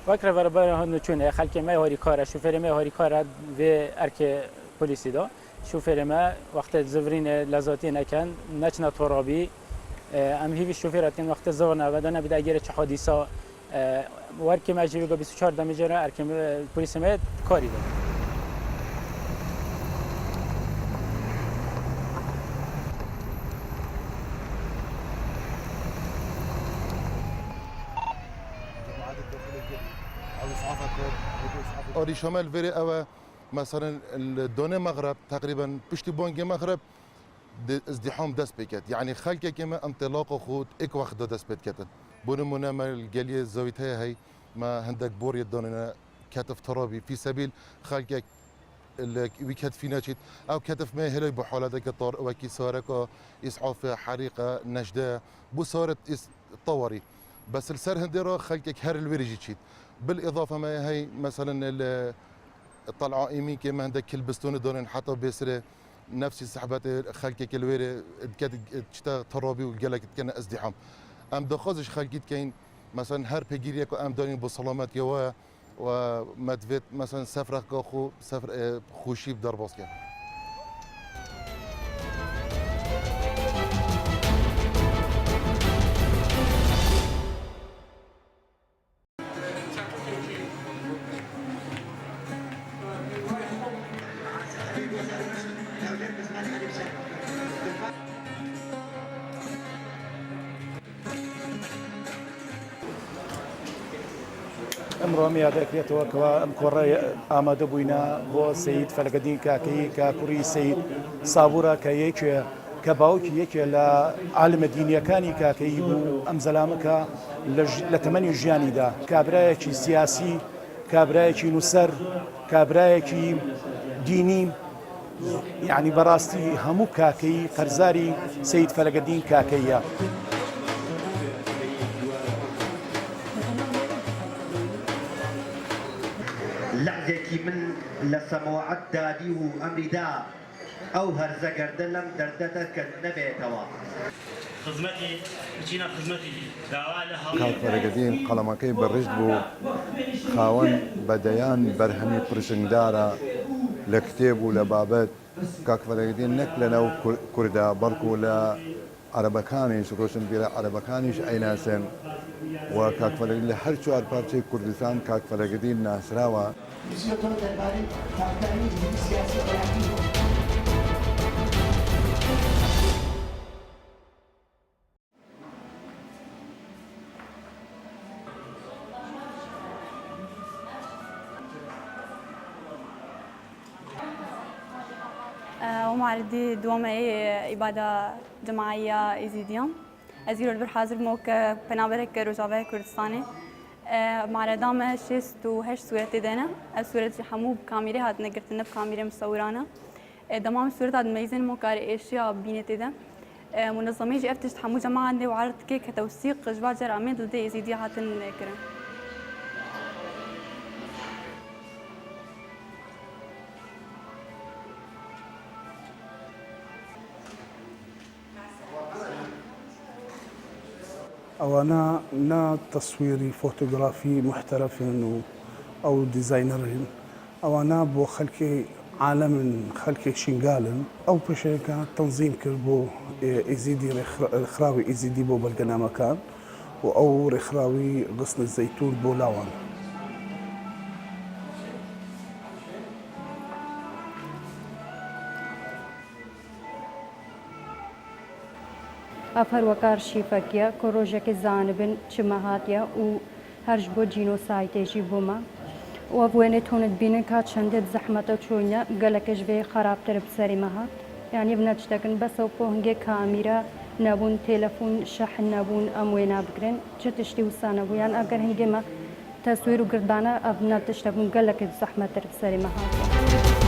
وکر برابر هنو چونه خلک ما هاری کاره شوفر ما هاری کاره و ارک پلیسی دا شوفر ما وقت زورین لذاتی نکن نچنا ترابی ام هیوی شوفرات کن وقت زور نبوده نبوده اگر چه حادثه ورک ما جیبی 24 دمیجره ارک پلیس ما کاری دا آری شمال وری او مثلا الدونه مغرب تقريبا بشتي بونج مغرب ازدحام دست بكت يعني خلق كما انطلاق خود اك وقت دست بكت بونمونا ما الجاليه زاويتها هي ما عندك بور يدوننا كتف ترابي في سبيل خلق ويكت فينا شيء او كتف ما هلي بحالتك طار وكي سارك اسعاف حريقه نجده بو صارت طوري بس السر هندرا خلقك هر الوريجي شيء بالاضافه ما هي مثلا الطلعه ايمي كما عندك كل بستون دون حتى بيسره نفس السحبات خلقك الويري تشتا ترابي وقالك كان ازدحام ام دخوزش خلقيت كاين مثلا هر بيجيريك ام دارين بسلامات يوا ومدفت مثلا سفر خو سفر خوشي بدار باسكت امرو میادکریتەوە کەوا ئەم کۆڕی ئامادە بووینە بۆ سەید فەلەکەدین کاکەی کاکوڕی سەید سابوورە کە یەکێ کە باوکی یەکێ لە عالمە دینیەکانی کاکەی بوو ئەم زەلامەکە لە تەمەنی ژیانیدا کابرایەکی سیاسی کابرایەکی نووسەر کابرایەکی دینی یعنی بەڕاستی هەموو کاکەی قەرزاری سەید فەلەکەدین کاکەیە. لحظێکی من لە سەماوات دادی و ئەمریدا ئەو هەرزە گەردە لەم دەردەتە کە نەبێتەوە خزمەتی بچینە خزمەتی داوا لە کاک فەرەگەدین قەڵەمەکەی بەڕشت بوو خاوەن بەدەیان بەرهەمی پرسنگدارە لە کتێب و لە بابەت کاک فەرەگەدین نەک لەناو کووردا بەڵکو لە عەرەبەکانیش ڕۆشنبیرە عەرەبەکانیش ئەیناسێن و کاک فەرەگەدین لە هەر چوار پارچەی کوردستان کاک فەرەگەدین ناسراوە. ومعرضي دوما إبادة جماعية إيزيديان أزيرو البر حاضر موك بنابرك رجابة كردستاني معرضة ما شست وهش صورة دينا الصورة حمو بكاميرا هاد نقرتنا بكاميرا مصورانا دمام الصورة هاد ميزن موكار إشياء بينتي ده منظمة جي افتشت حمو جماعة عندي وعرض كي كتوثيق جبال جرائم ضد إيزيديا هاتن كرن أنا نا تصويري فوتوغرافي محترف أو ديزاينر أنا بو خلكي عالم خلكي شنغالن أو بشكل تنظيم كربو إزيدي رخراوي إزيدي بو بلقنا مكان أو رخراوي غصن الزيتون بو لاوان. أفر وكار شيفاكيا كروجك زانبن شمهاتيا و هرج بو جينوسايد جيبوما وفوينت هون تبين كات شندت زحمة شوية قالكش بي خراب ترب سري مهات يعني بنتشتكن بس او هنگي كاميرا نابون تلفون شحن نابون اموينا بكرن چتشتي وسانا بو يعني اگر هنگي ما تصوير وقردانا ابنا تشتكن قالك زحمة ترب سري مهات